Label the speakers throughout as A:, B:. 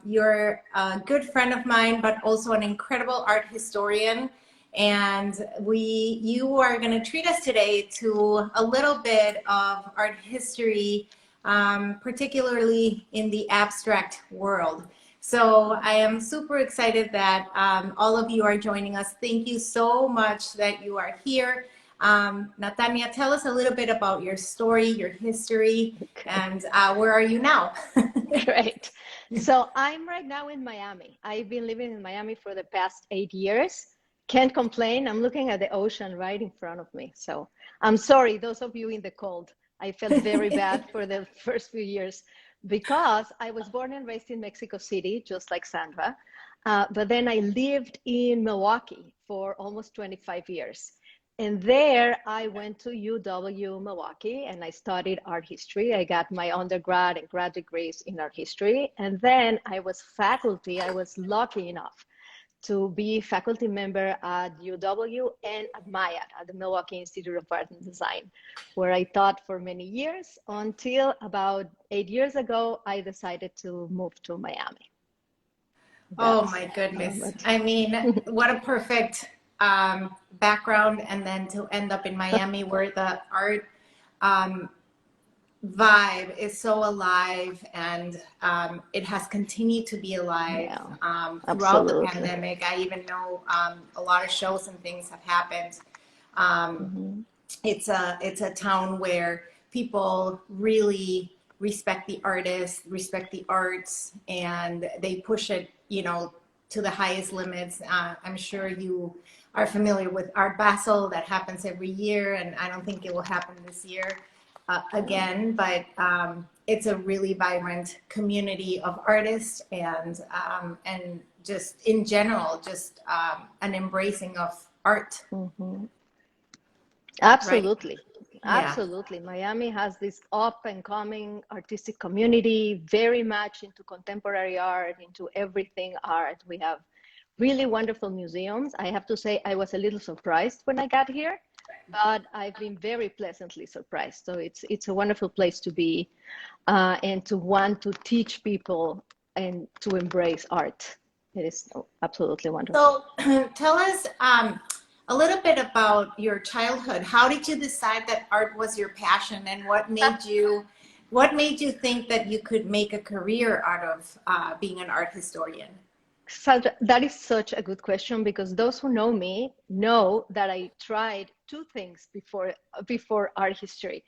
A: You're a good friend of mine, but also an incredible art historian. And you are going to treat us today to a little bit of art history, particularly in the abstract world. So I am super excited that all of you are joining us. Thank you so much that you are here. Natanya, tell us a little bit about your story, your history, and where are you now?
B: Great. So I'm right now in Miami. I've been living in Miami for the past 8 years. Can't complain. I'm looking at the ocean right in front of me. So I'm sorry, those of you in the cold. I felt very bad for the first few years because I was born and raised in Mexico City, just like Sandra. But then I lived in Milwaukee for almost 25 years. And there I went to UW Milwaukee and I studied art history. I got my undergrad and grad degrees in art history. And then I was faculty. I was lucky enough to be faculty member at UW and at MIAT, at the Milwaukee Institute of Art and Design, where I taught for many years until about 8 years ago, I decided to move to Miami.
A: Oh my goodness. I mean, what a perfect background, and then to end up in Miami where the art vibe is so alive, and it has continued to be alive throughout the pandemic. I even know a lot of shows and things have happened. It's a town where people really respect the artists, respect the arts, and they push it, to the highest limits. I'm sure you are familiar with Art Basel that happens every year, and I don't think it will happen this year again, but it's a really vibrant community of artists and just in general, just an embracing of art.
B: Absolutely.
A: Right?
B: Absolutely. Yeah. Miami has this up and coming artistic community, very much into contemporary art, into everything art. We have really wonderful museums. I have to say, I was a little surprised when I got here, but I've been very pleasantly surprised. So it's a wonderful place to be and to want to teach people and to embrace art. It is absolutely wonderful.
A: So tell us a little bit about your childhood. How did you decide that art was your passion, and what made you think that you could make a career out of being an art historian?
B: Sandra, that is such a good question, because those who know me know that I tried two things before art history.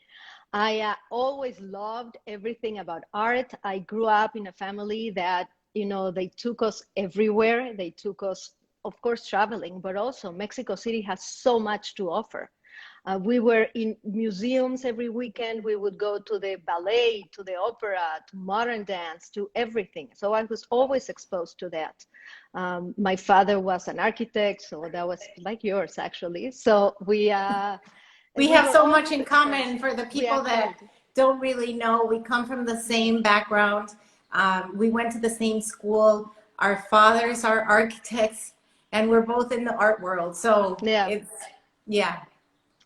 B: I always loved everything about art. I grew up in a family that, they took us everywhere. They took us, of course, traveling, but also Mexico City has so much to offer. We were in museums every weekend. We would go to the ballet, to the opera, to modern dance, to everything. So I was always exposed to that. My father was an architect, so that was like yours, actually. So we have
A: so much in common. For the people that don't really know, we come from the same background. We went to the same school. Our fathers are architects, and we're both in the art world. So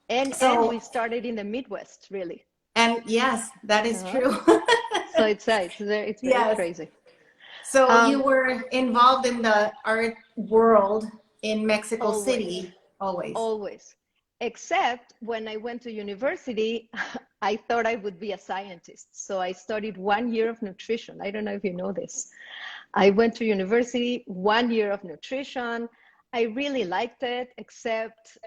B: And we started in the Midwest, really.
A: And yes, that is true.
B: So it's very crazy.
A: So you were involved in the art world in Mexico City, always.
B: Always. Except when I went to university, I thought I would be a scientist. So I studied 1 year of nutrition. I don't know if you know this. I went to university, 1 year of nutrition. I really liked it, except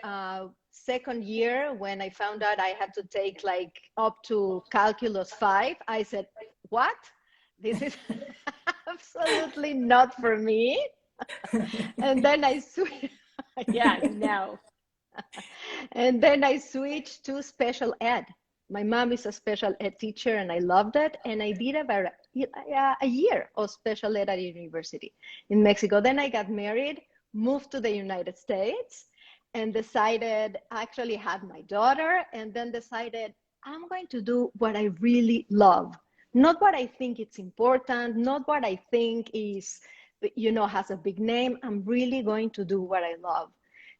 B: second year, when I found out I had to take like up to calculus 5, I said, what? This is absolutely not for me. And then I switched. Yeah, no. And then I switched to special ed. My mom is a special ed teacher, and I loved it. And I did about a year of special ed at a university in Mexico. Then I got married, moved to the United States, and actually had my daughter, and then decided I'm going to do what I really love. Not what I think it's important, not what I think is, has a big name. I'm really going to do what I love.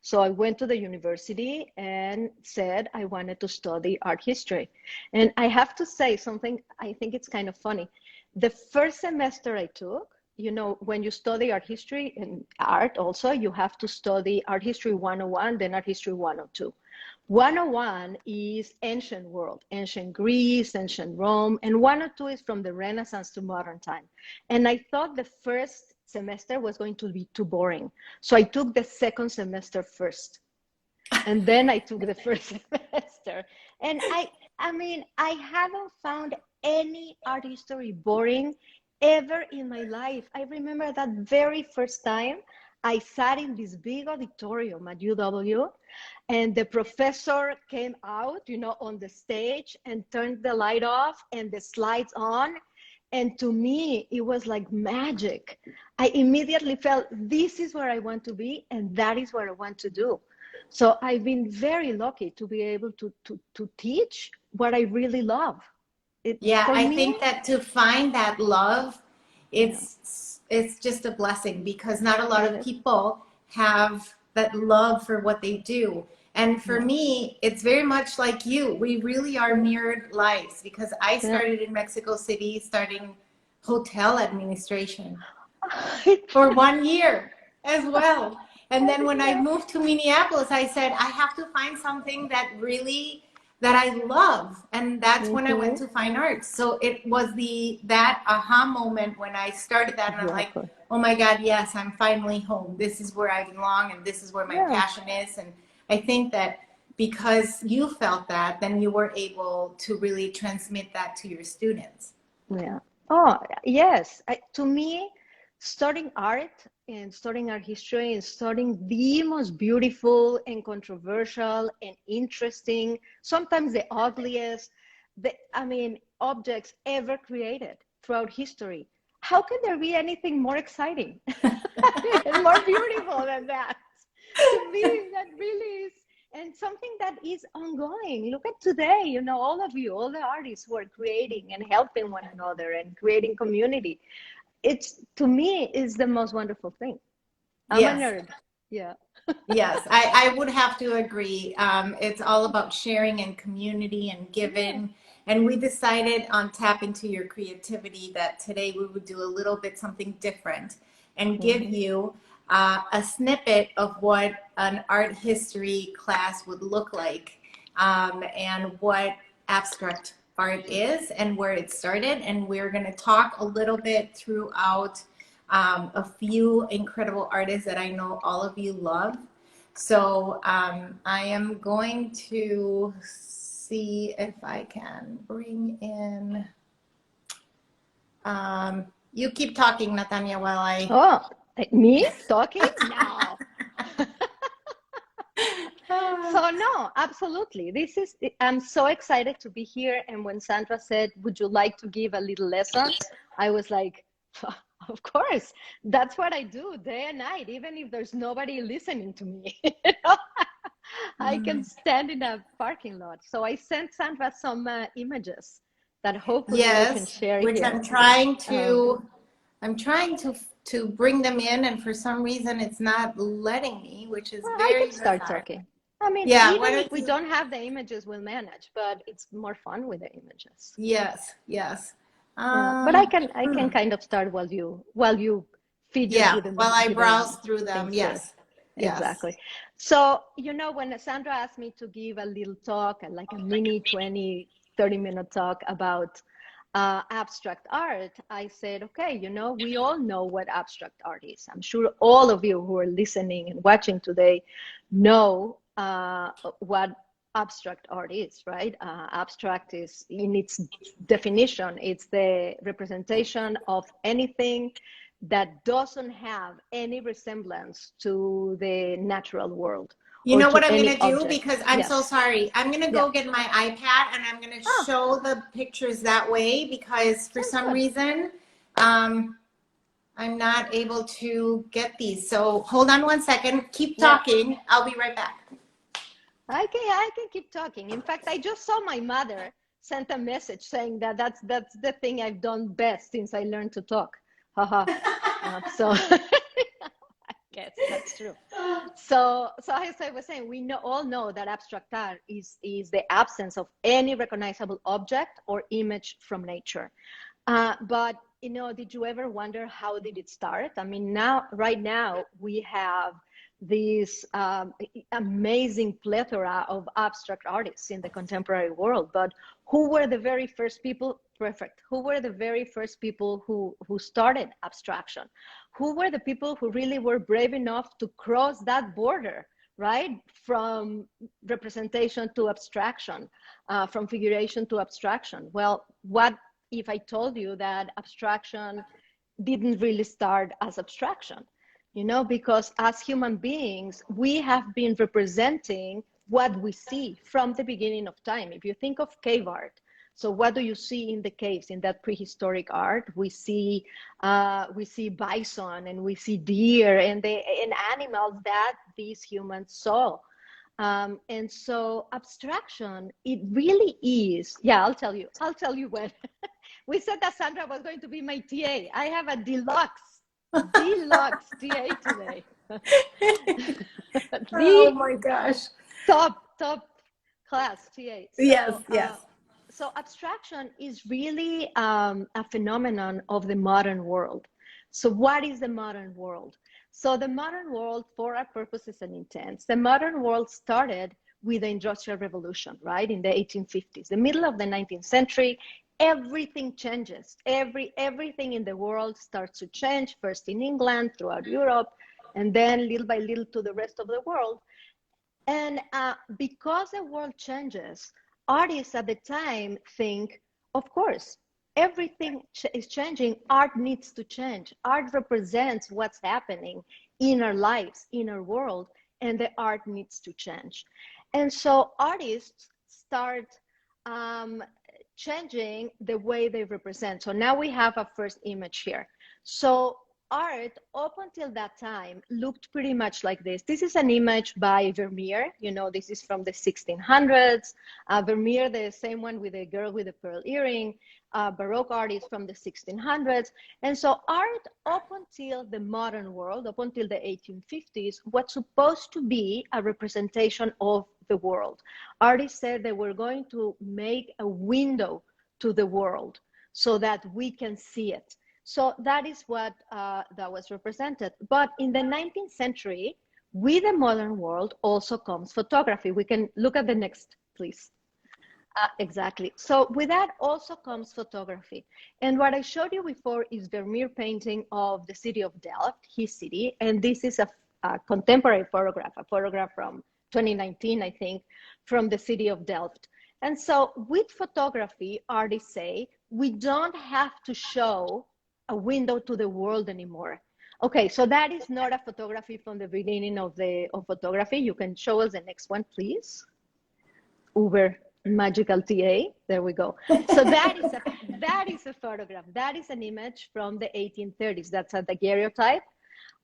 B: So I went to the university and said I wanted to study art history. And I have to say something, I think it's kind of funny. The first semester I took, you know, when you study art history and art also, you have to study art history 101, then art history 102. 101 is ancient world, ancient Greece, ancient Rome, and 102 is from the Renaissance to modern time. And I thought the first semester was going to be too boring. So I took the second semester first. And then I took the first semester. And I mean, I haven't found any art history boring ever in my life. I remember that very first time I sat in this big auditorium at UW, and the professor came out, you know, on the stage and turned the light off and the slides on. And to me, it was like magic. I immediately felt this is where I want to be, and that is what I want to do. So I've been very lucky to be able to teach what I really love.
A: Yeah,
B: For
A: I
B: me,
A: think that to find that love, it's just a blessing, because not a lot of people have that love for what they do. And for me, it's very much like you. We really are mirrored lives, because I started in Mexico City, starting hotel administration for 1 year as well. And then when I moved to Minneapolis, I said, I have to find something that I love. And that's when I went to fine arts. So it was that aha moment when I started that, and I'm like, oh my God, yes, I'm finally home. This is where I belong, and this is where my passion is. And I think that because you felt that, then you were able to really transmit that to your students.
B: Yeah. Oh, yes. To me, studying art and studying art history and studying the most beautiful and controversial and interesting, sometimes the ugliest, objects ever created throughout history. How can there be anything more exciting and more beautiful than that? To me, that really is, and something that is ongoing. Look at today, you know, all of you, all the artists who are creating and helping one another and creating community. It's, to me, is the most wonderful thing. I'm a nerd. Yeah.
A: Yes, I would have to agree. It's all about sharing and community and giving. And we decided on Tap Into Your Creativity that today we would do a little bit something different and give you a snippet of what an art history class would look like, and what abstract art is and where it started. And we're going to talk a little bit throughout a few incredible artists that I know all of you love. So I am going to see if I can bring in, you keep talking, Natanya, while I...
B: Oh, me talking? No. So no, absolutely. I'm so excited to be here. And when Sandra said, would you like to give a little lesson? I was like, of course. That's what I do day and night, even if there's nobody listening to me. I can stand in a parking lot. So I sent Sandra some images that hopefully we can share
A: which
B: here.
A: I'm trying to bring them in, and for some reason it's not letting me, which is
B: I
A: very
B: can start
A: bizarre.
B: talking. I mean,
A: Yeah,
B: even if we don't have the images, we'll manage, but it's more fun with the images.
A: Yes.
B: But I can kind of start while you fidget with them.
A: While I browse through them. Yes.
B: Exactly. So, you know, when Sandra asked me to give a little talk, like a mini 20, 30-minute talk about abstract art, I said, okay, you know, we all know what abstract art is. I'm sure all of you who are listening and watching today know what abstract art is, right? Abstract is, in its definition, it's the representation of anything that doesn't have any resemblance to the natural world.
A: You know what I'm going to do?
B: Object.
A: Because I'm so sorry. I'm going to go get my iPad, and I'm going to show the pictures that way, because for some reason, I'm not able to get these. So hold on one second. Keep talking. I'll be right back.
B: I can keep talking. In fact, I just saw my mother sent a message saying that that's the thing I've done best since I learned to talk. So I guess that's true. So as I was saying, we all know that abstract art is the absence of any recognizable object or image from nature. But you know, did you ever wonder how did it start? I mean, right now, we have this amazing plethora of abstract artists in the contemporary world. But who were the very first people? Perfect. Who were the very first people who started abstraction? Who were the people who really were brave enough to cross that border, right? From representation to abstraction, from figuration to abstraction. Well, what if I told you that abstraction didn't really start as abstraction? You know, because as human beings, we have been representing what we see from the beginning of time. If you think of cave art, so what do you see in the caves in that prehistoric art? We see bison and we see deer and animals that these humans saw. And so abstraction, it really is. Yeah, I'll tell you when. We said that Sandra was going to be my TA. I have a deluxe TA today.
A: Oh my gosh.
B: Top class TA. So,
A: Yes.
B: So abstraction is really a phenomenon of the modern world. So what is the modern world? So the modern world, for our purposes and intents, the modern world started with the Industrial Revolution, right? In the 1850s, the middle of the 19th century, everything changes. Everything in the world starts to change, first in England, throughout Europe, and then little by little to the rest of the world. And because the world changes, artists at the time think, of course, everything is changing. Art needs to change. Art represents what's happening in our lives, in our world, and the art needs to change. And so artists start changing the way they represent. So now we have a first image here. So art up until that time looked pretty much like this. This is an image by Vermeer. You know, this is from the 1600s. Vermeer, the same one with the girl with the pearl earring, Baroque artist from the 1600s. And so art up until the modern world, up until the 1850s, was supposed to be a representation of the world. Artists said they were going to make a window to the world so that we can see it. So that is what that was represented. But in the 19th century, with the modern world also comes photography. We can look at the next, please. Exactly. So with that also comes photography. And what I showed you before is Vermeer painting of the city of Delft, his city. And this is a contemporary photograph, a photograph from 2019, I think, from the city of Delft. And so with photography, artists say, we don't have to show a window to the world anymore. Okay, so that is not a photography from the beginning of photography. You can show us the next one, please. Uber magical TA. There we go. So that is a photograph. That is an image from the 1830s. That's a daguerreotype.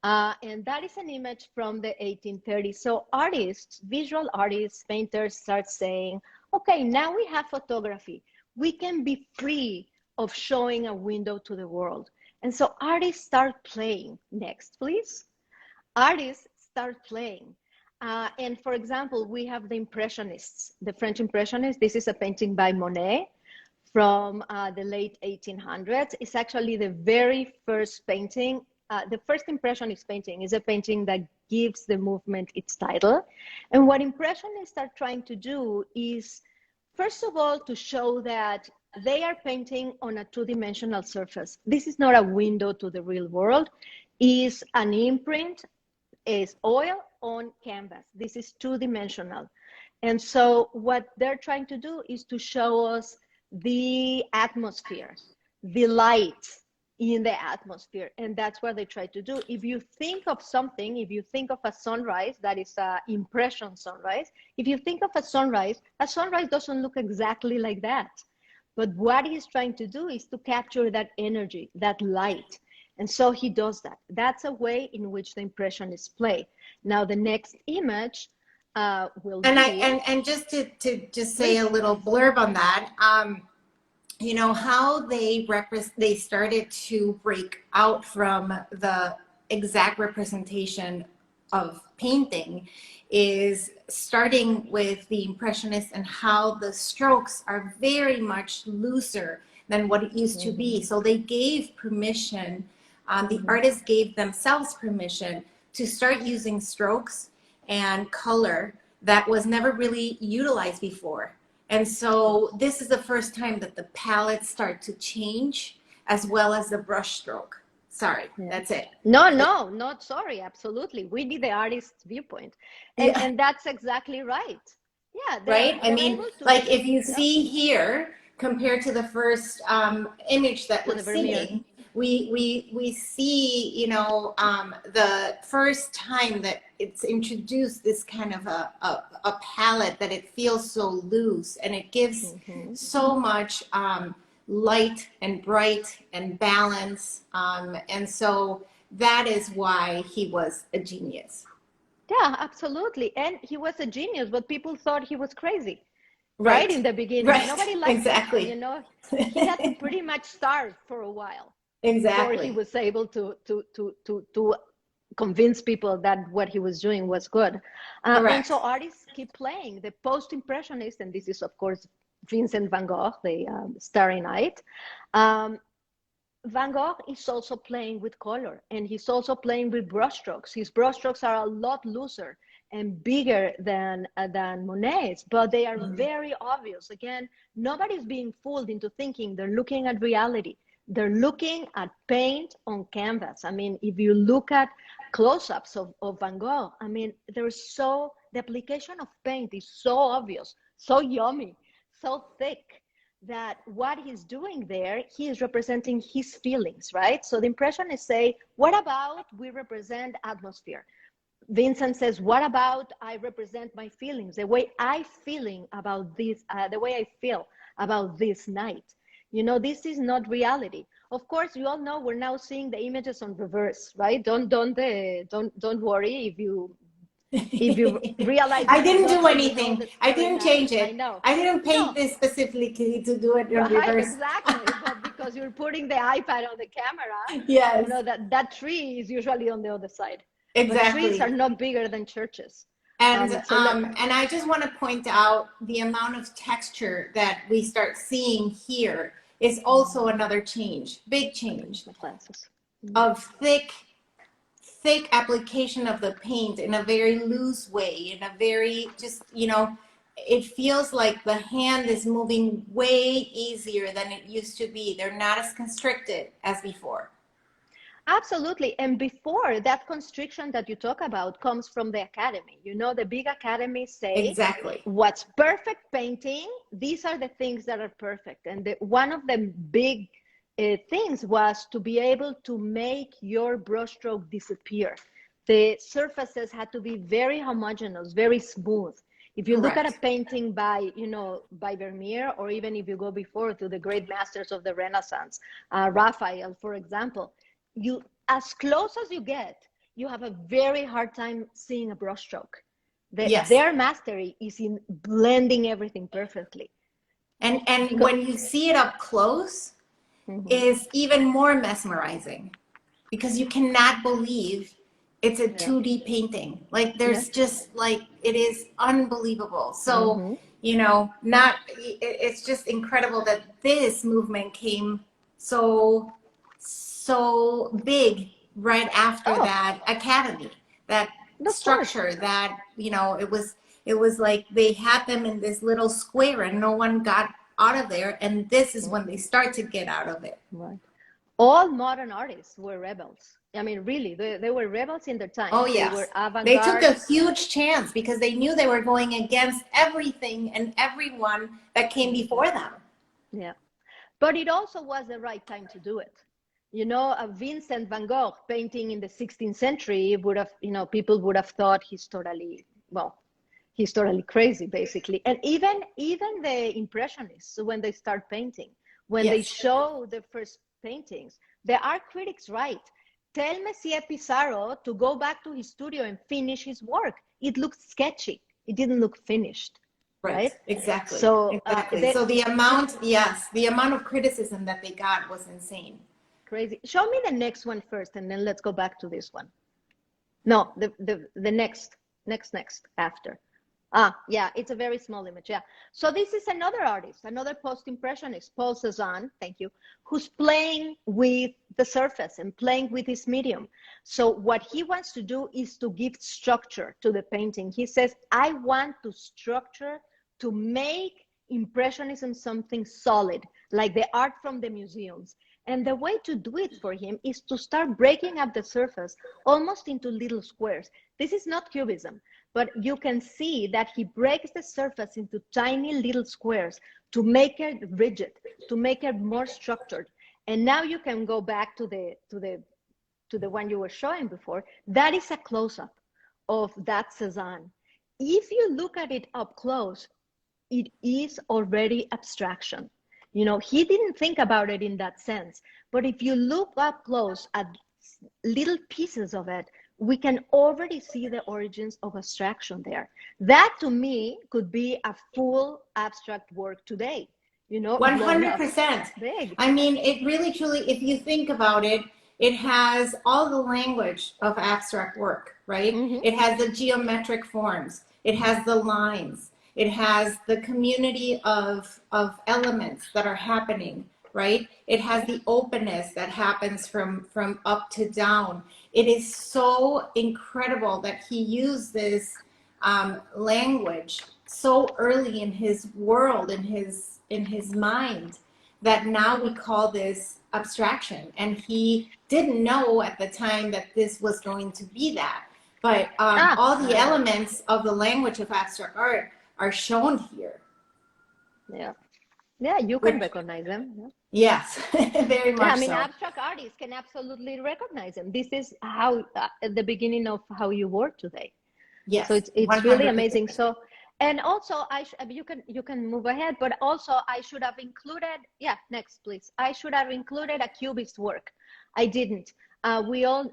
B: And that is an image from the 1830s. So artists, visual artists, painters start saying, okay, now we have photography. We can be free of showing a window to the world. And so artists start playing. Next, please. Artists start playing. And for example, we have the Impressionists, the French Impressionists. This is a painting by Monet from the late 1800s. It's actually the very first painting. The first Impressionist painting is a painting that gives the movement its title. And what Impressionists are trying to do is, first of all, to show that they are painting on a two-dimensional surface. This is not a window to the real world. It's an imprint, is oil on canvas. This is two-dimensional. And so what they're trying to do is to show us the atmosphere, the light in the atmosphere. And that's what they try to do. If you think of something, if you think of a sunrise, that is an impression sunrise. If you think of a sunrise doesn't look exactly like that. But what he's trying to do is to capture that energy, that light. And so he does that. That's a way in which the Impressionists play. Now, the next image will be...
A: And just to just say a little blurb on that, you know, how they started to break out from the exact representation of painting is starting with the Impressionists and how the strokes are very much looser than what it used to be. So they gave permission, the artists gave themselves permission to start using strokes and color that was never really utilized before. And so this is the first time that the palettes start to change, as well as the brush stroke. Sorry, that's it.
B: No, not sorry. Absolutely. We need the artist's viewpoint. And that's exactly right. Yeah.
A: Right? I mean, like if you see here, compared to the first image that we're seeing, we see, you know, the first time that it's introduced this kind of a palette, that it feels so loose, and it gives so much light and bright and balance. And so that is why he was a genius.
B: Yeah, absolutely. And he was a genius, but people thought he was crazy. Right in the beginning.
A: Right.
B: Nobody liked
A: exactly.
B: him, you know. He had to pretty much starve for a while.
A: Exactly.
B: Before he was able to convince people that what he was doing was good. And so artists keep playing. The post-impressionists, and this is of course Vincent van Gogh, the Starry Night. Van Gogh is also playing with color, and he's also playing with brushstrokes. His brushstrokes are a lot looser and bigger than Monet's, but they are very obvious. Again, nobody's being fooled into thinking they're looking at reality. They're looking at paint on canvas. I mean, if you look at close-ups of Van Gogh, I mean, the application of paint is so obvious, so yummy, so thick, that what he's doing there, he is representing his feelings, right? So the Impressionists say, what about we represent atmosphere? Vincent says, what about I represent my feelings, the way I feeling about this, the way I feel about this night. You know, this is not reality. Of course, you all know we're now seeing the images on reverse, right? Don't worry if you realize.
A: I didn't do anything. I didn't change it.
B: I know.
A: I didn't paint this specifically to do it in reverse.
B: Exactly, but because you're putting the iPad on the camera,
A: yes.
B: You know that tree is usually on the other side.
A: Exactly.
B: But trees are not bigger than churches.
A: And and I just want to point out the amount of texture that we start seeing here is also another change, big change, of thick application of the paint in a very loose way, in a very just, you know, it feels like the hand is moving way easier than it used to be. They're not as constricted as before.
B: Absolutely. And before, that constriction that you talk about comes from the academy. You know, the big academies say,
A: exactly,
B: what's perfect painting, these are the things that are perfect. And one of the big things was to be able to make your brushstroke disappear. The surfaces had to be very homogeneous, very smooth. If you look at a painting by, you know, by Vermeer, or even if you go before to the great masters of the Renaissance, Raphael, for example, you, as close as you get, you have a very hard time seeing a brushstroke. Their mastery is in blending everything perfectly.
A: And when you see it up close, is even more mesmerizing, because you cannot believe it's a 2D painting. Like there's just like, it is unbelievable. So, you know, it's just incredible that this movement came so big right after that academy, that structure, that, you know, it was like they had them in this little square and no one got out of there, and this is when they start to get out of it.
B: Right. All modern artists were rebels. I mean, really, they were rebels in their time.
A: Oh yes,
B: they were avant-garde.
A: They took a huge chance because they knew they were going against everything and everyone that came before them.
B: Yeah, but it also was the right time to do it. You know, Vincent van Gogh painting in the 16th century would have, you know, people would have thought he's totally crazy, basically. And even the Impressionists, when they start painting, when they show the first paintings, there are critics right. Tell Monsieur Pissarro to go back to his studio and finish his work. It looked sketchy. It didn't look finished. Right?
A: Exactly.
B: So,
A: exactly. So the amount of criticism that they got was insane.
B: Crazy. Show me the next one first, and then let's go back to this one. No, the next after. Yeah, it's a very small image. Yeah. So this is another artist, another post-impressionist, Paul Cézanne, thank you, who's playing with the surface and playing with his medium. So what he wants to do is to give structure to the painting. He says, I want to structure, to make Impressionism something solid, like the art from the museums. And the way to do it for him is to start breaking up the surface almost into little squares. This is not cubism, but you can see that he breaks the surface into tiny little squares to make it rigid, to make it more structured. And now you can go back to the one you were showing before. That is a close-up of that Cézanne. If you look at it up close, it is already abstraction. You know, he didn't think about it in that sense. But if you look up close at little pieces of it, we can already see the origins of abstraction there. That to me could be a full abstract work today, you know.
A: 100%.
B: Big.
A: I mean, it really, truly, if you think about it, it has all the language of abstract work, right?
B: Mm-hmm.
A: It has the geometric forms. It has the lines. It has the community of elements that are happening, right? It has the openness that happens from up to down. It is so incredible that he used this language so early in his world, in his mind, that now we call this abstraction. And he didn't know at the time that this was going to be that. But all the elements of the language of abstract art are shown here.
B: Yeah, you can recognize them.
A: Yes, very much.
B: I mean,
A: so.
B: Abstract artists can absolutely recognize them. This is how at the beginning of how you work today.
A: Yes,
B: so it's
A: 100%.
B: really amazing. So, and also you can move ahead, but also I should have included, next please, I should have included a cubist work. I didn't.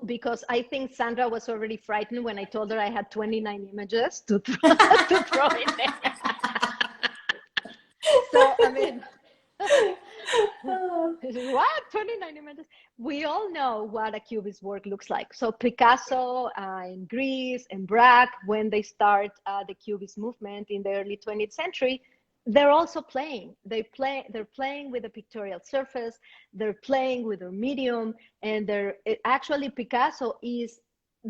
B: Because I think Sandra was already frightened when I told her I had 29 images to throw in there. So, I mean, what? 29 images? We all know what a cubist work looks like. So Picasso in Greece and Braque, when they start the cubist movement in the early 20th century, they're also playing. They're playing with the pictorial surface. They're playing with their medium, and actually Picasso is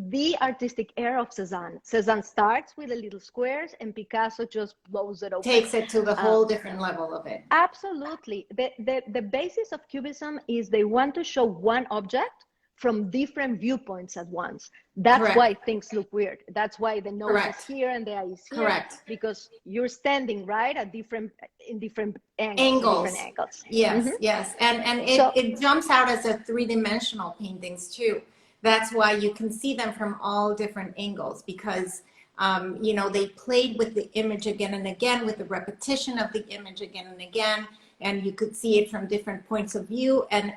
B: the artistic heir of Cézanne. Cézanne starts with the little squares, and Picasso just blows it open.
A: Takes it to the whole different level of it.
B: Absolutely. The basis of Cubism is they want to show one object from different viewpoints at once. That's
A: Correct.
B: why things look weird. That's why the nose
A: Correct.
B: is here and the eye is here.
A: Correct.
B: Because you're standing right at different angles. Different angles.
A: Yes, yes. And it jumps out as a three-dimensional paintings too. That's why you can see them from all different angles, because you know, they played with the image again and again, with the repetition of the image again and again, and you could see it from different points of view. And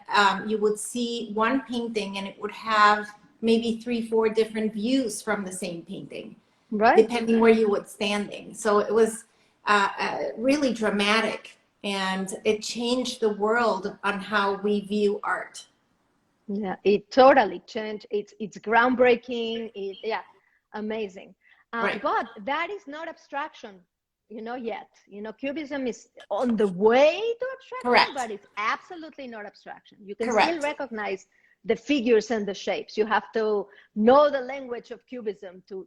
A: you would see one painting and it would have maybe 3-4 different views from the same painting,
B: right,
A: depending where you were standing. So it was really dramatic, and it changed the world on how we view art.
B: Yeah, it totally changed. It's groundbreaking. Amazing.
A: Right.
B: But that is not abstraction, you know, yet. You know, Cubism is on the way to abstraction,
A: Correct.
B: but it's absolutely not abstraction. You can
A: Correct.
B: still recognize the figures and the shapes. You have to know the language of Cubism to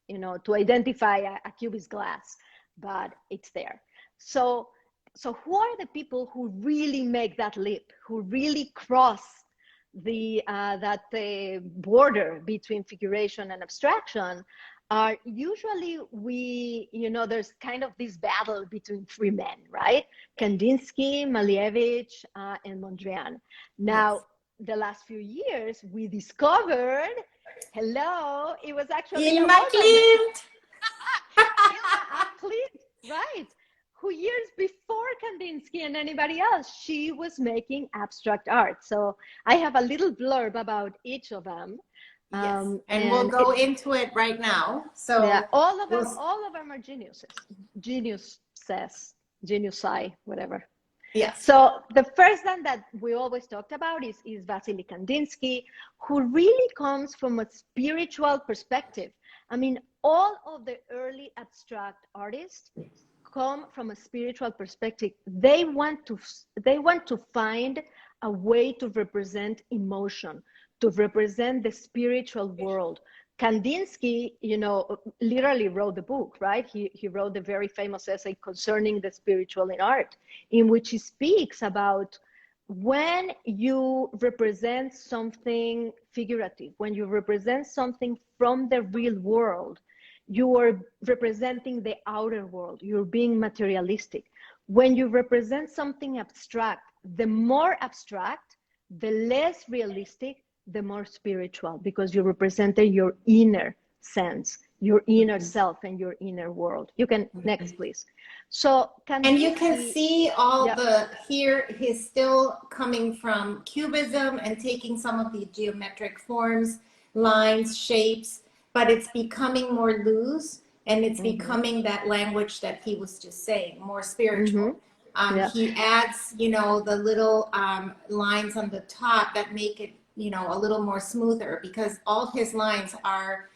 B: you know, to identify a Cubist glass, but it's there. So who are the people who really make that leap, who really cross the border between figuration and abstraction? Are usually you know, there's kind of this battle between three men, right? Kandinsky, Malevich, and Mondrian. Now, yes, the last few years, we discovered, it was actually
A: Ilma Klint.
B: Ilma Klint, right? Who years before Kandinsky and anybody else, she was making abstract art. So I have a little blurb about each of them.
A: Yes, and we'll go into it right now. So
B: yeah, all of them are geniuses, geniusi, whatever.
A: Yes.
B: So the first one that we always talked about is Vasily Kandinsky, who really comes from a spiritual perspective. I mean, all of the early abstract artists come from a spiritual perspective. They want to find a way to represent emotion, to represent the spiritual world. Kandinsky, literally wrote the book, right? He wrote the very famous essay concerning the spiritual in art, in which he speaks about when you represent something figurative, when you represent something from the real world, you are representing the outer world. You're being materialistic. When you represent something abstract, the more abstract, the less realistic, the more spiritual, because you represented your inner sense, your inner self, and your inner world. You can, next, please. So,
A: and you can see all here, he's still coming from Cubism and taking some of the geometric forms, lines, shapes, but it's becoming more loose, and it's becoming that language that he was just saying, more spiritual. He adds, the little lines on the top that make it, a little more smoother, because all his lines are,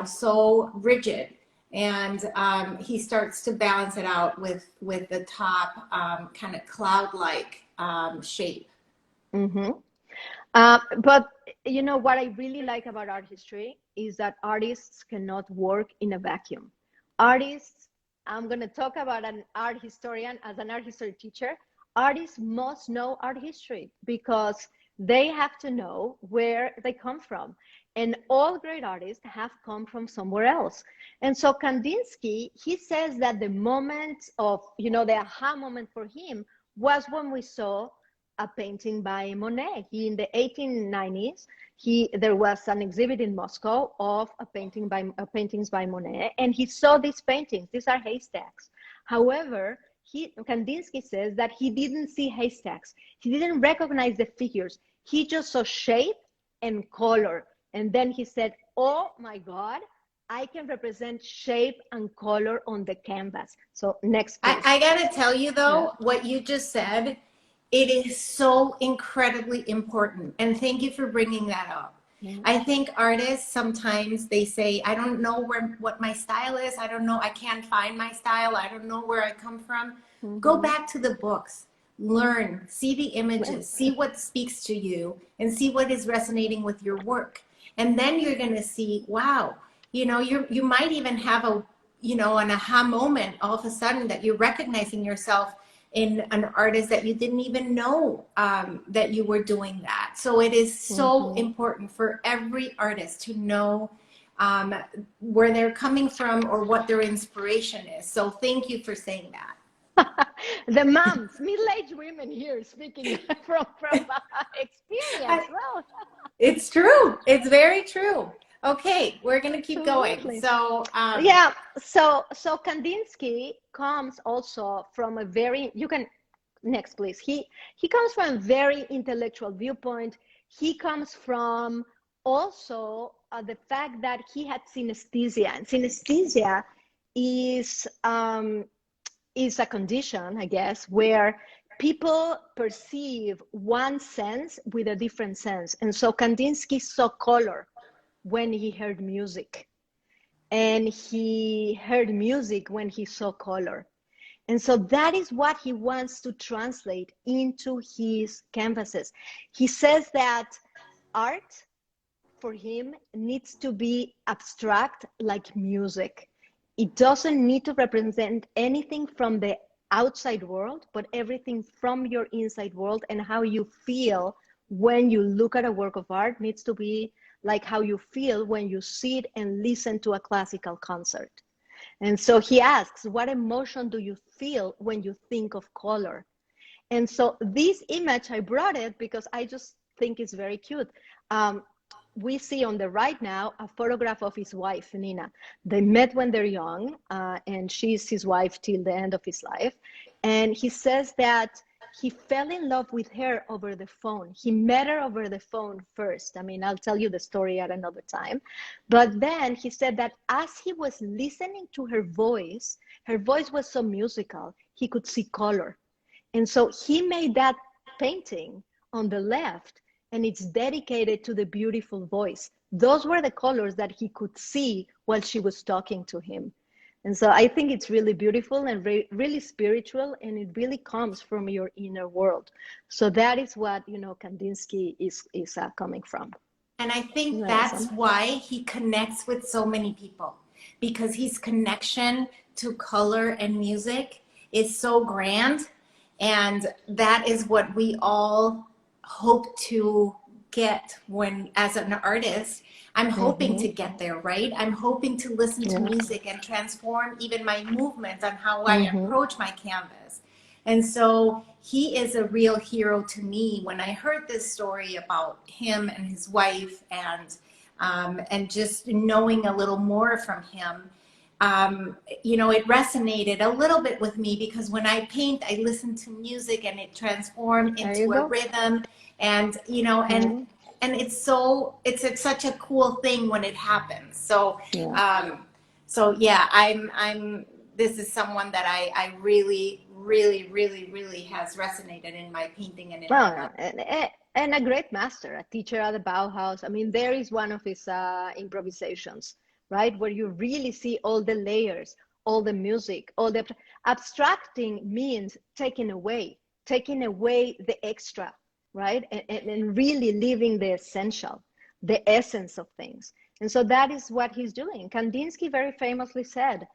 A: so rigid. And he starts to balance it out with the top kind of cloud-like shape.
B: But what I really like about art history is that artists cannot work in a vacuum. Artists, I'm going to talk about an art historian as an art history teacher. Artists must know art history because they have to know where they come from. And all great artists have come from somewhere else. And so Kandinsky, he says that the moment of, the aha moment for him was when we saw a painting by Monet. In the 1890s, there was an exhibit in Moscow of paintings by Monet, and he saw these paintings. These are haystacks. However, Kandinsky says that he didn't see haystacks. He didn't recognize the figures. He just saw shape and color. And then he said, oh my God, I can represent shape and color on the canvas. So next, please.
A: I got to tell you, though, what you just said, it is so incredibly important. And thank you for bringing that up. I think artists, sometimes they say, I don't know what my style is. I don't know. I can't find my style. I don't know where I come from. Go back to the books. Learn, see the images, see what speaks to you, and see what is resonating with your work. And then you're going to see, wow, you might even have an aha moment all of a sudden that you're recognizing yourself in an artist that you didn't even know that you were doing that. So it is so important for every artist to know where they're coming from or what their inspiration is. So thank you for saying that.
B: The moms, middle-aged women here speaking from experience. Well,
A: it's true. It's very true. Okay, we're going to keep going. So
B: so Kandinsky comes also from a very, next please. He comes from a very intellectual viewpoint. He comes from also the fact that he had synesthesia, and synesthesia is a condition, I guess, where people perceive one sense with a different sense. And so Kandinsky saw color when he heard music, and he heard music when he saw color. And so that is what he wants to translate into his canvases. He says that art for him needs to be abstract like music. It doesn't need to represent anything from the outside world, but everything from your inside world, and how you feel when you look at a work of art needs to be like how you feel when you sit and listen to a classical concert. And so he asks, what emotion do you feel when you think of color? And so this image, I brought it because I just think it's very cute. We see on the right now a photograph of his wife, Nina. They met when they're young, and she's his wife till the end of his life. And he says that he fell in love with her over the phone. He met her over the phone first. I mean, I'll tell you the story at another time. But then he said that as he was listening to her voice was so musical, he could see color. And so he made that painting on the left, and it's dedicated to the beautiful voice. Those were the colors that he could see while she was talking to him. And so I think it's really beautiful and really spiritual, and it really comes from your inner world. So that is what, you know, Kandinsky is coming from.
A: And I think that's why he connects with so many people, because his connection to color and music is so grand. And that is what we all hope to get when, as an artist, I'm hoping to get there, right? I'm hoping to listen to music and transform even my movements on how I approach my canvas. And so he is a real hero to me. When I heard this story about him and his wife, and just knowing a little more from him, you know, it resonated a little bit with me, because when I paint, I listen to music and it transformed into a rhythm, and, you know, and it's such a cool thing when it happens. So, so yeah, this is someone that I really has resonated in my painting and in
B: and a great master, a teacher at the Bauhaus. I mean, there is one of his improvisations, right, where you really see all the layers, all the music, all the abstracting means taking away the extra, right, and really leaving the essential, the essence of things. And so that is what he's doing. Kandinsky very famously said,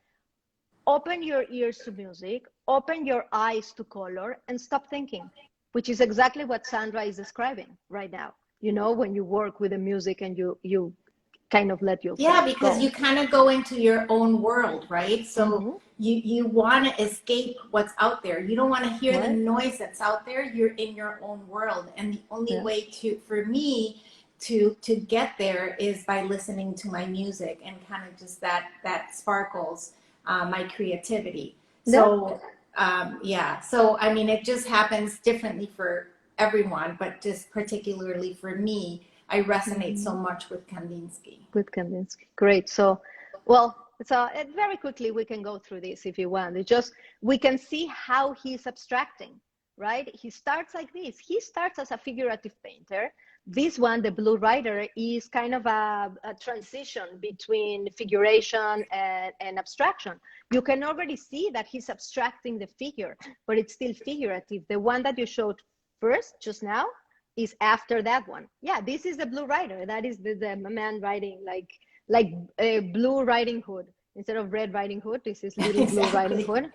B: open your ears to music, open your eyes to color, and stop thinking, which is exactly what Sandra is describing right now. You know, when you work with the music and you kind of let your
A: because you kind of go into your own world, right? So you want to escape what's out there. You don't want to hear the noise that's out there. You're in your own world, and the only way for me to get there is by listening to my music, and kind of just that sparkles my creativity. So so I mean, it just happens differently for everyone, but just particularly for me, I resonate so much with Kandinsky.
B: Great. So, well, very quickly we can go through this if you want. It's just, we can see how he's abstracting, right? He starts like this. He starts as a figurative painter. This one, the Blue Rider, is kind of a transition between figuration and abstraction. You can already see that he's abstracting the figure, but it's still figurative. The one that you showed first, just now, is after that one. Yeah, this is the Blue Rider. That is the man riding like a Blue Riding Hood. Instead of Red Riding Hood, this is little Blue Riding Hood.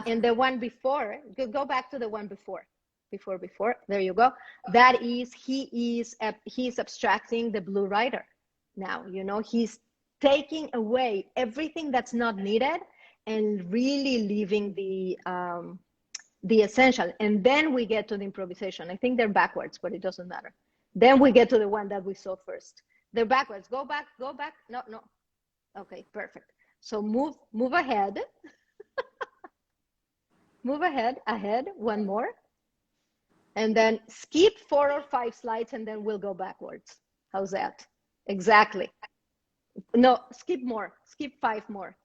B: And the one before, go back to the one before, there you go. That is, he's abstracting the Blue Rider. Now, you know, he's taking away everything that's not needed and really leaving the essential. And then we get to the improvisation. I think they're backwards, but it doesn't matter. Then we get to the one that we saw first. They're backwards. Go back. No. Okay, perfect. So move ahead. Move ahead, one more. And then skip 4 or 5 slides, and then we'll go backwards. How's that? Exactly. No, skip more. Skip 5 more.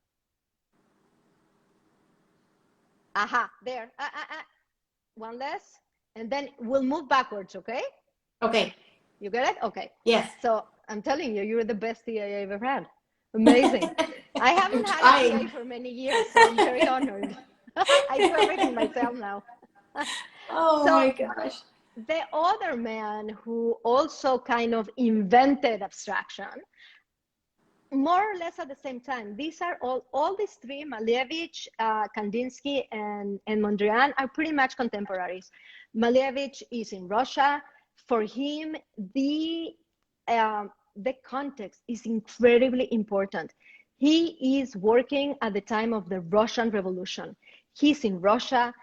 B: Aha, there. One less. And then we'll move backwards, okay?
A: Okay.
B: You get it? Okay.
A: Yes.
B: So I'm telling you, you're the best TA I ever had. Amazing. I haven't had a TA for many years, so I'm very honored. I do everything myself now.
A: Oh my gosh.
B: The other man who also kind of invented abstraction, more or less at the same time. These are all these three, Malevich, Kandinsky, and Mondrian, are pretty much contemporaries. Malevich is in Russia. For him, the context is incredibly important. He is working at the time of the Russian Revolution. He's in Russia.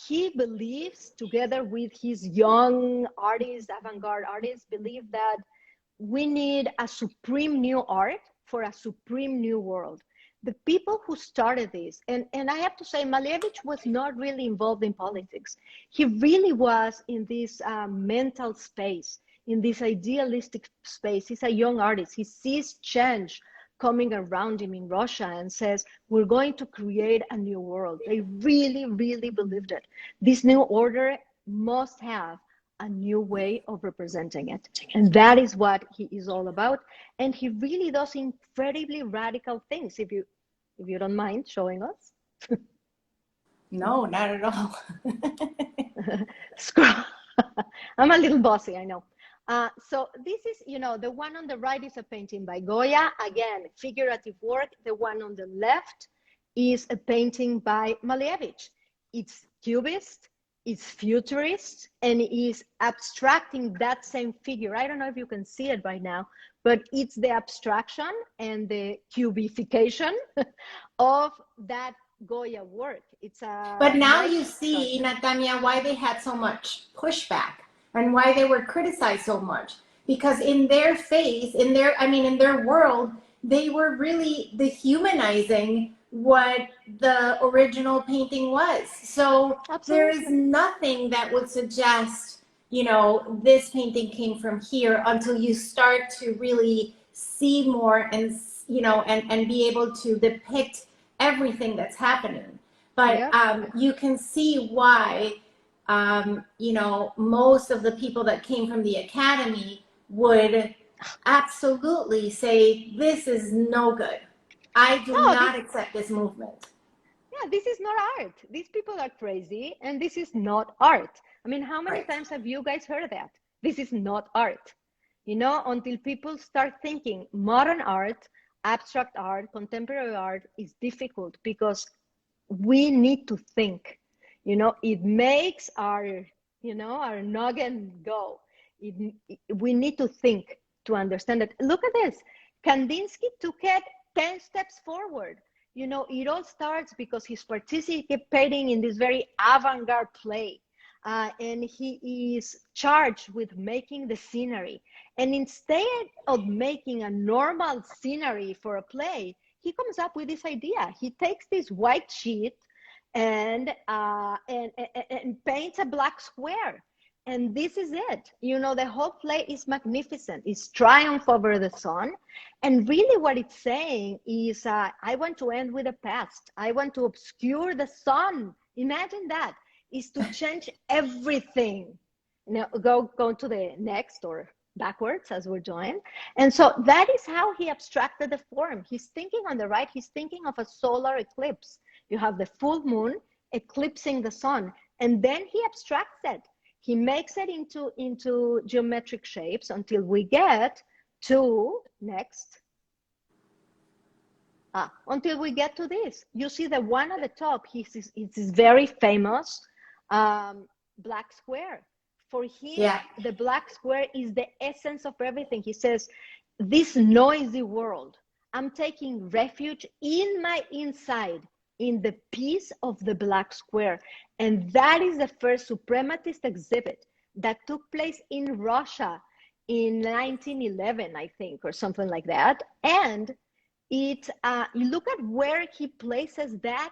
B: He believes, together with his young artists, avant-garde artists, believe that we need a supreme new art for a supreme new world. The people who started this, and I have to say, Malevich was not really involved in politics. He really was in this mental space, in this idealistic space. He's a young artist. He sees change coming around him in Russia and says, we're going to create a new world. They really, really believed it. This new order must have a new way of representing it. And that is what he is all about. And he really does incredibly radical things. If you don't mind showing us.
A: No, not at all.
B: Scroll. I'm a little bossy, I know. So this is, the one on the right is a painting by Goya. Again, figurative work. The one on the left is a painting by Malevich. It's cubist, it's futurist, and is abstracting that same figure. I don't know if you can see it right now, but it's the abstraction and the cubification of that Goya work. It's a
A: But now you see, Natanya, why they had so much pushback and why they were criticized so much. Because in their face, in their world, they were really dehumanizing what the original painting was. So there is nothing that would suggest, this painting came from here until you start to really see more and, and be able to depict everything that's happening. But you can see why, most of the people that came from the academy would absolutely say, this is no good. I do not accept this movement.
B: Yeah, this is not art. These people are crazy, and this is not art. I mean, how many times have you guys heard that? This is not art. Until people start thinking modern art, abstract art, contemporary art is difficult because we need to think. It makes our noggin go. We need to think to understand it. Look at this. Kandinsky took it 10 steps forward. It all starts because he's participating in this very avant-garde play. And he is charged with making the scenery. And instead of making a normal scenery for a play, he comes up with this idea. He takes this white sheet and paints a black square. And this is it. The whole play is magnificent. It's triumph over the sun. And really what it's saying is, I want to end with the past. I want to obscure the sun. Imagine that. Is to change everything. Now go to the next or backwards as we're doing. And so that is how he abstracted the form. He's thinking on the right, he's thinking of a solar eclipse. You have the full moon eclipsing the sun, and then he abstracts it. He makes it into geometric shapes until we get to until we get to this. You see the one at the top, it's very famous black square. For him, the black square is the essence of everything. He says, this noisy world, I'm taking refuge in my inside, in the peace of the black square. And that is the first suprematist exhibit that took place in Russia in 1911, I think, or something like that. And you look at where he places that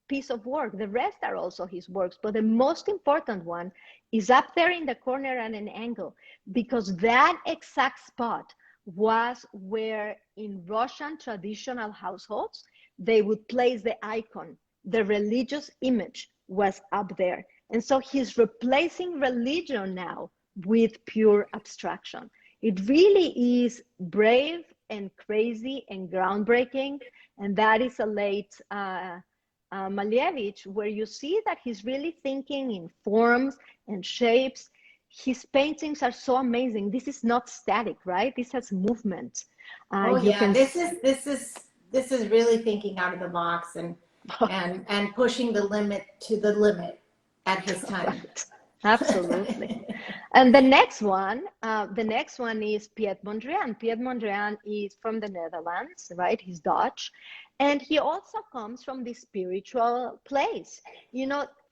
B: piece of work. The rest are also his works, but the most important one is up there in the corner at an angle, because that exact spot was where in Russian traditional households, they would place the icon. The religious image was up there. And so he's replacing religion now with pure abstraction. It really is brave and crazy and groundbreaking. And that is a late Malevich, where you see that he's really thinking in forms and shapes. His paintings are so amazing. This is not static, right? This has movement.
A: This is really thinking out of the box and pushing the limit to the limit at his time.
B: Absolutely. And the next one is Piet Mondrian. Piet Mondrian is from the Netherlands, right? He's Dutch. And he also comes from the spiritual place.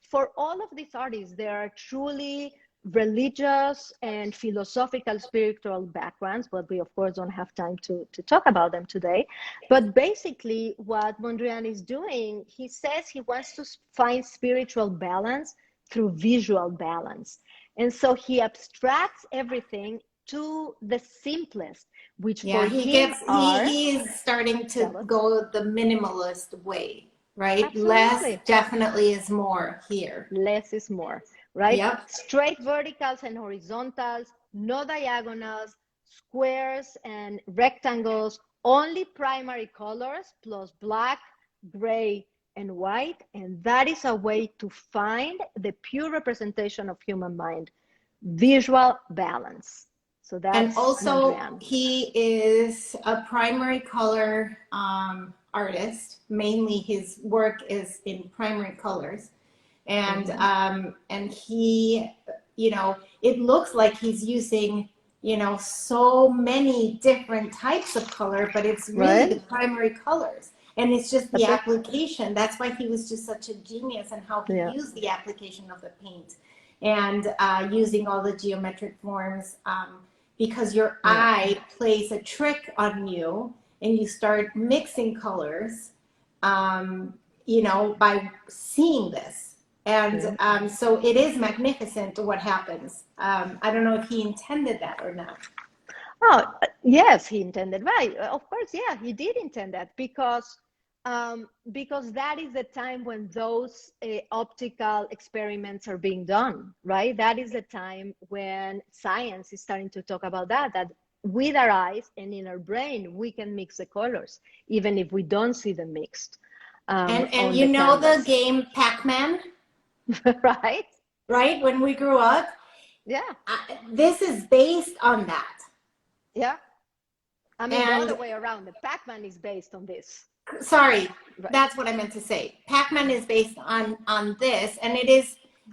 B: For all of these artists, there are truly religious and philosophical spiritual backgrounds, but we of course don't have time to talk about them today. But basically what Mondrian is doing, he says he wants to find spiritual balance through visual balance. And so he abstracts everything to the simplest, which for him
A: he is starting to go the minimalist way, right?
B: Absolutely.
A: Less definitely is more here.
B: Less is more. right?
A: Yep.
B: Straight verticals and horizontals, no diagonals, squares and rectangles, only primary colors plus black, gray, and white. And that is a way to find the pure representation of human mind, visual balance. So that's
A: And also,
B: Mondrian.
A: he is a primary color artist. Mainly his work is in primary colors. And he, you know, it looks like he's using, you know, so many different types of color, but it's really
B: Right?
A: the primary colors. And it's just the
B: That's it.
A: application. That's why he was just such a genius in how he
B: Yeah.
A: used the application of the paint and using all the geometric forms, because your eye plays a trick on you and you start mixing colors, you know, by seeing this. And so it is magnificent what happens. I don't know if he intended that or not.
B: Oh, yes, he intended, right. Of course, yeah, he did intend that because that is the time when those optical experiments are being done, right? That is the time when science is starting to talk about that with our eyes and in our brain, we can mix the colors, even if we don't see them mixed
A: And
B: on
A: you
B: the
A: know the
B: canvas.
A: game Pac-Man,
B: Right?
A: right? When we grew up,
B: Yeah,
A: this is based on that.
B: yeah. I mean, the other
A: And
B: way around, the Pac-Man is based on this.
A: sorry,
B: Right.
A: that's what I meant to say. Pac-Man is based on this, and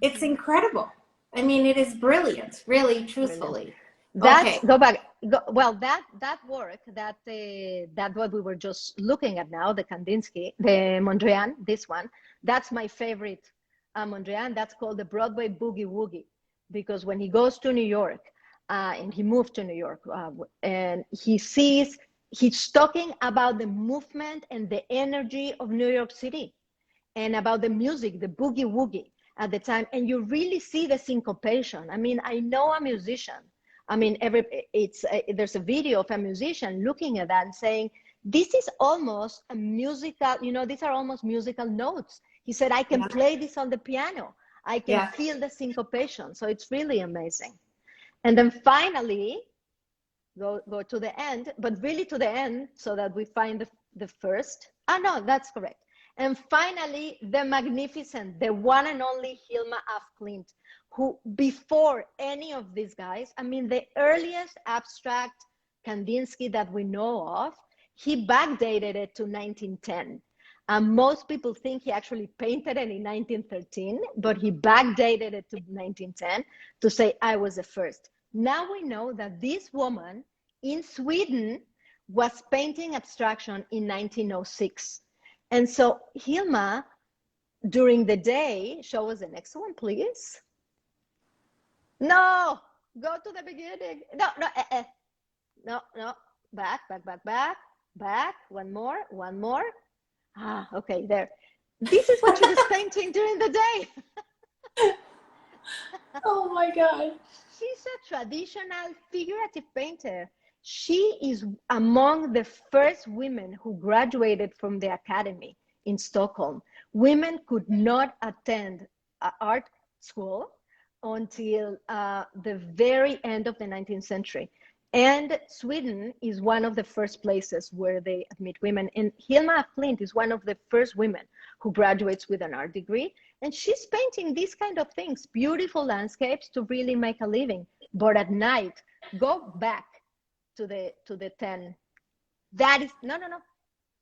A: it's incredible. I mean, it is brilliant, really,
B: Brilliant.
A: truthfully.
B: That's
A: Okay.
B: go back. Well, that work that what we were just looking at now, the Kandinsky, the Mondrian, this one, that's my favorite Mondrian. That's called the Broadway Boogie Woogie, because when he goes to New York, and he moved to New York, and he's talking about the movement and the energy of New York City, and about the music, the boogie woogie at the time, and you really see the syncopation. I mean, I know a musician. I mean, there's a video of a musician looking at that and saying, "This is almost a musical. You know, these are almost musical notes." He said, "I can play this on the piano. I can feel the syncopation." So it's really amazing. And then finally, go to the end, but really to the end, so that we find the first. Ah, no, that's correct. And finally, the magnificent, the one and only Hilma af Klint, who before any of these guys, I mean, the earliest abstract Kandinsky that we know of, he backdated it to 1910. Most people think he actually painted it in 1913, but he backdated it to 1910 to say, I was the first. Now we know that this woman in Sweden was painting abstraction in 1906. And so Hilma, during the day, show us the next one, please. No, go to the beginning. No, back. One more. Ah, okay, there. This is what she was painting during the day.
A: Oh my God.
B: She's a traditional figurative painter. She is among the first women who graduated from the academy in Stockholm. Women could not attend art school until the very end of the 19th century. And Sweden is one of the first places where they admit women. And Hilma af Klint is one of the first women who graduates with an art degree. And she's painting these kind of things, beautiful landscapes to really make a living. But at night, go back to the 10. That is, no.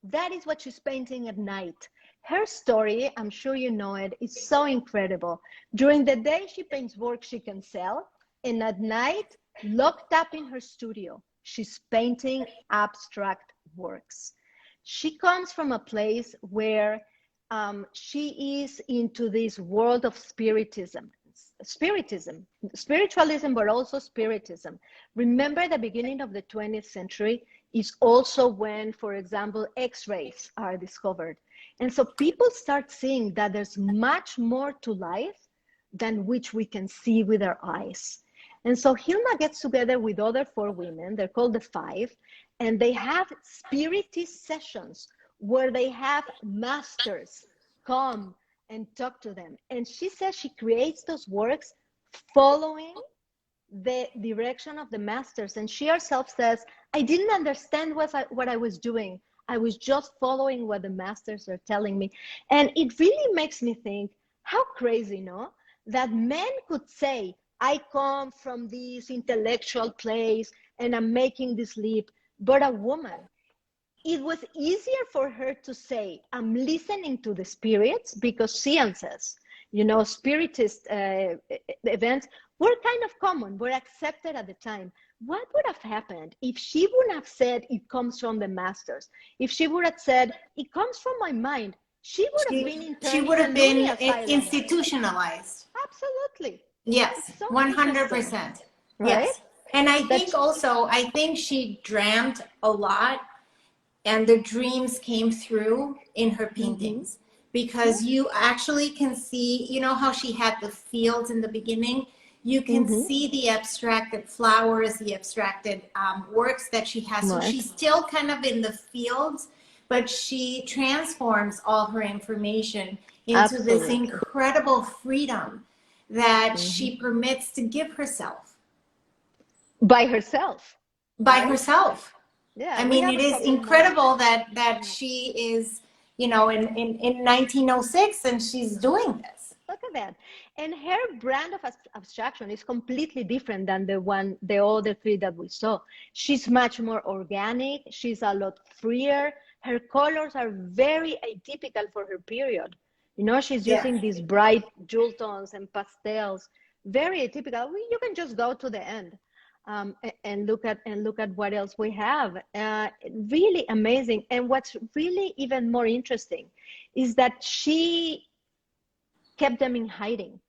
B: That is what she's painting at night. Her story, I'm sure you know it, is so incredible. During the day, she paints work she can sell. And at night, locked up in her studio, she's painting abstract works. She comes from a place where she is into this world of spiritualism, but also spiritism. Remember, the beginning of the 20th century is also when, for example, X-rays are discovered. And so people start seeing that there's much more to life than which we can see with our eyes. And so Hilma gets together with other 4 women, they're called the 5, and they have spiritist sessions where they have masters come and talk to them. And she says she creates those works following the direction of the masters. And she herself says, I didn't understand what I was doing. I was just following what the masters are telling me. And it really makes me think, how crazy, no? That men could say, I come from this intellectual place and I'm making this leap. But a woman, it was easier for her to say, I'm listening to the spirits, because seances, spiritist events were kind of common, were accepted at the time. What would have happened if she wouldn't have said it comes from the masters? If she would have said it comes from my mind, she would have been interned
A: She would
B: in a
A: have
B: loony
A: been
B: asylum.
A: institutionalized.
B: Absolutely.
A: Yes,
B: It's so
A: 100%.
B: right?
A: Yes. And I think she dreamt a lot, and the dreams came through in her paintings, because you actually can see, how she had the fields in the beginning. You can see the abstracted flowers, the abstracted works that she has. So she's still kind of in the fields, but she transforms all her information into this incredible freedom that she permits to give herself.
B: By herself.
A: By herself.
B: Yeah.
A: I mean, it is incredible that she is, in 1906 and she's doing this.
B: Look at that. And her brand of abstraction is completely different than the other three that we saw. She's much more organic. She's a lot freer. Her colors are very atypical for her period. She's using these bright jewel tones and pastels, very atypical. You can just go to the end and look at what else we have. Really amazing. And what's really even more interesting is that she kept them in hiding.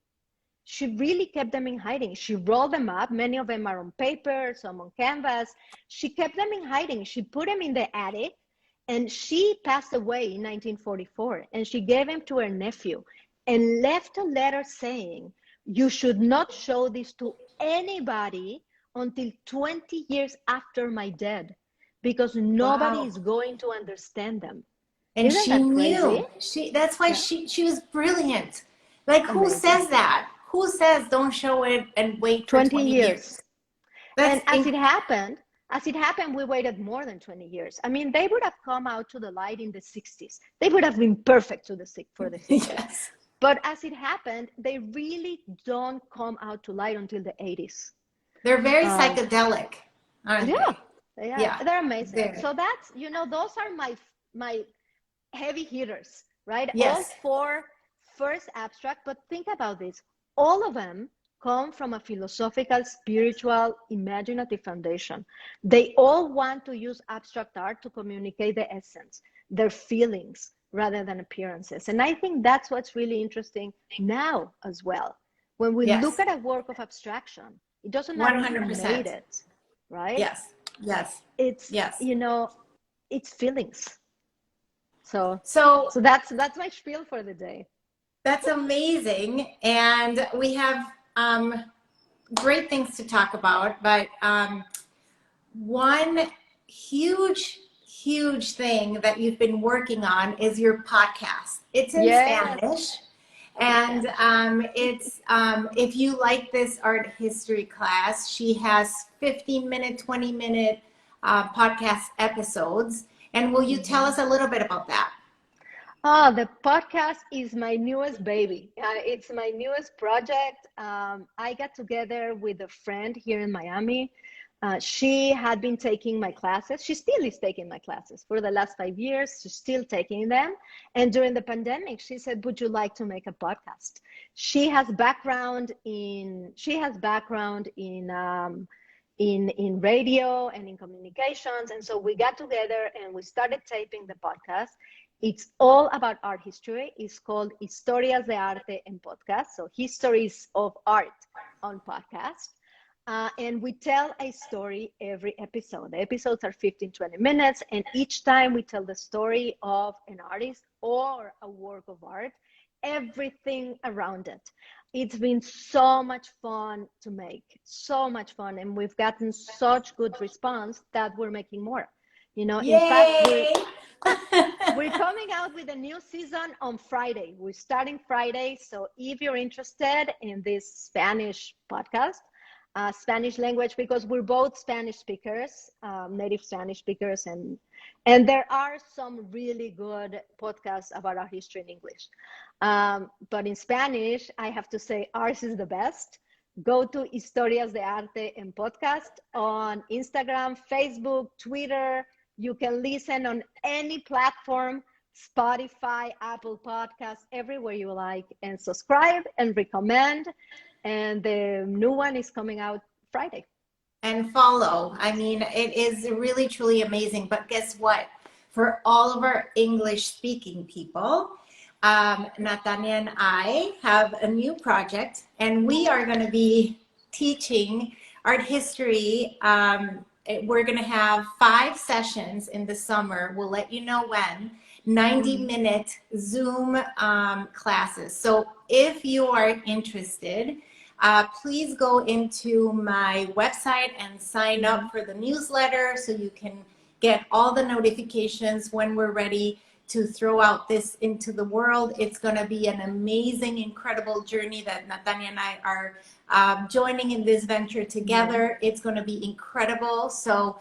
B: She really kept them in hiding. She rolled them up. Many of them are on paper, some on canvas. She kept them in hiding. She put them in the attic, and she passed away in 1944. And she gave them to her nephew and left a letter saying, you should not show this to anybody until 20 years after my death, because nobody is going to understand them.
A: And she knew. That's why she was brilliant. Like, who says that? Who says don't show it and wait for 20 years?
B: And as it happened, we waited more than 20 years. I mean, they would have come out to the light in the 60s. They would have been perfect for the 60s.
A: Yes.
B: But as it happened, they really don't come out to light until the 80s.
A: They're very psychedelic, aren't they?
B: Yeah, they're amazing. So that's, those are my heavy hitters, right?
A: Yes.
B: All 4 first abstract, but think about this. All of them come from a philosophical, spiritual, imaginative foundation. They all want to use abstract art to communicate the essence, their feelings, rather than appearances. And I think that's what's really interesting now as well. When we look at a work of abstraction, it doesn't matter 100%. Who made it, right?
A: Yes.
B: It's it's feelings. So that's my spiel for the day.
A: That's amazing, and we have great things to talk about. But one huge thing that you've been working on is your podcast. It's in Spanish. And it's if you like this art history class, she has 15-minute, 20-minute podcast episodes. And will you tell us a little bit about that?
B: The podcast is my newest baby. It's my newest project. I got together with a friend here in Miami. She had been taking my classes. She still is taking my classes for the last 5 years. She's still taking them. And during the pandemic, she said, would you like to make a podcast? She has background in radio and in communications. And so we got together and we started taping the podcast. It's all about art history. It's called Historias de Arte en Podcast. So histories of art on podcast. And we tell a story every episode. The episodes are 15, 20 minutes. And each time we tell the story of an artist or a work of art, everything around it. It's been so much fun to make, so much fun. And we've gotten such good response that we're making more. In fact, We're coming out with a new season on Friday. We're starting Friday. So if you're interested in this Spanish podcast, Spanish language, because we're both Spanish speakers, native Spanish speakers, and there are some really good podcasts about our history in English. But in Spanish, I have to say ours is the best. Go to Historias de Arte en Podcast on Instagram, Facebook, Twitter. You can listen on any platform, Spotify, Apple Podcasts, everywhere you like, and subscribe and recommend. And the new one is coming out Friday.
A: And follow. I mean, it is really, truly amazing. But guess what? For all of our English speaking people, Natanya and I have a new project, and we are going to be teaching art history. We're going to have 5 sessions in the summer. We'll let you know when. 90-minute Zoom classes. So if you are interested, please go into my website and sign up for the newsletter so you can get all the notifications when we're ready to throw out this into the world. It's going to be an amazing, incredible journey that Natanya and I are joining in this venture together. It's going to be incredible. So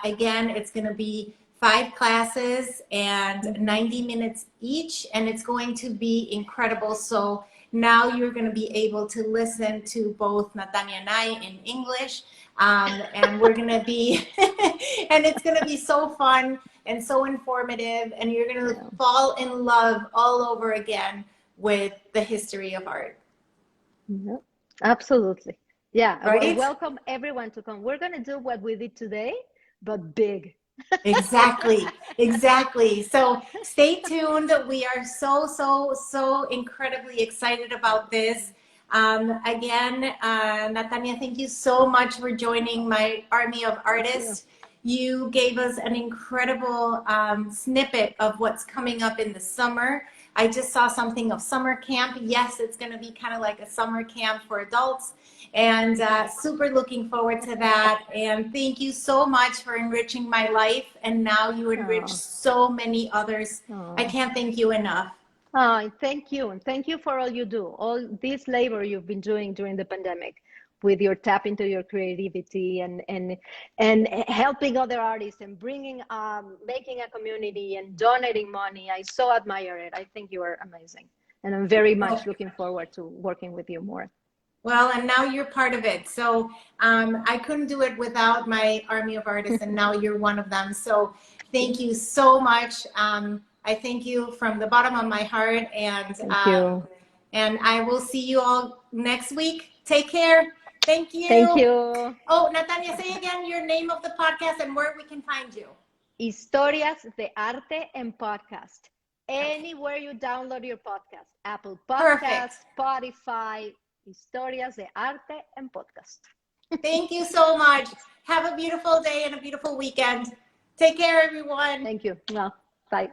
A: again, it's going to be 5 classes and 90 minutes each, and it's going to be incredible. So now you're going to be able to listen to both Natanya and I in English, and we're going to be, and it's going to be so fun and so informative, and you're going to fall in love all over again with the history of art.
B: Absolutely. Yeah,
A: right?
B: I welcome everyone to come. We're going to do what we did today, but big.
A: Exactly. So stay tuned. We are so incredibly excited about this. Again, Natanya, thank you so much for joining my army of artists. You gave us an incredible snippet of what's coming up in the summer. I just saw something of summer camp. Yes, it's going to be kind of like a summer camp for adults, and super looking forward to that. And thank you so much for enriching my life, and now you enrich so many others. I can't thank you enough.
B: Thank you, and thank you for all you do, all this labor you've been doing during the pandemic with your tap into your creativity and helping other artists and bringing making a community and donating money. I so admire it. I think you are amazing, and I'm very much looking forward to working with you more.
A: Well, and now you're part of it. So I couldn't do it without my army of artists, and now you're one of them. So thank you so much. I thank you from the bottom of my heart, and
B: thank you.
A: And I will see you all next week. Take care. Thank you.
B: Thank you.
A: Oh, Natanya, say again your name of the podcast and where we can find you.
B: Historias de Arte en Podcast. Anywhere you download your podcast. Apple Podcasts, Spotify, Historias de Arte en Podcast.
A: Thank you so much. Have a beautiful day and a beautiful weekend. Take care, everyone.
B: Thank you. Well, bye.